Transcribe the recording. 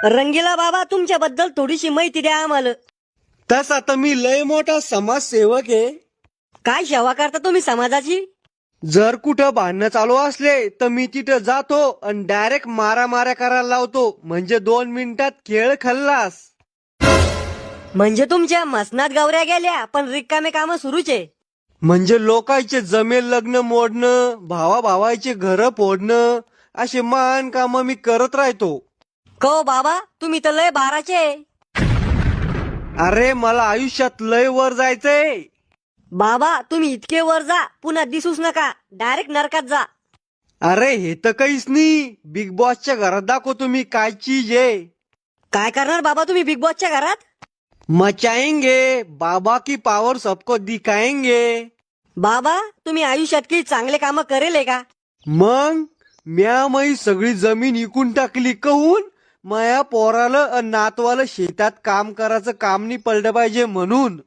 रंगीला बाबा, तुमच्याबद्दल थोडीशी माहिती द्या आम्हाला. तसा तर मी लय मोठा समाजसेवक आहे. काय सेवा करता तुम्ही समाजाची? जर कुठं भांडणं चालू असले तर मी तिथं जातो आणि डायरेक्ट मारामाऱ्या करायला लावतो, म्हणजे 2 मिनिटात खेळ खल्लास. म्हणजे तुमच्या मसनात गवऱ्या गेल्या पण रिकामे काम सुरूच आहे. म्हणजे लोकांचे जमेल लग्न मोडणं, भावाचे घर फोडणं, असे महान काम मी करत राहतो. को बाबा, तुम्ही तर लय बाराचे आहे. अरे मला आयुष्यात लय वर जायचंय. बाबा, तुम्ही इतके वर जा, पुन्हा दिसूच नका, डायरेक्ट नरकात जा. अरे हे तर काहीच नाही, बिग बॉसच्या घरात दाखवतो मी काय चीज आहे. काय करणार बाबा तुम्ही बिग बॉसच्या घरात? मचाएंगे बाबा की पावर सबको दिखाएंगे. बाबा, तुम्ही आयुष्यात काही चांगले काम करेल का? मग म्या मई सगळी जमीन इकून टाकली, कहून माया पोराला नातवाला शेतात काम करायचं काम नाही पडलं पाहिजे म्हणून.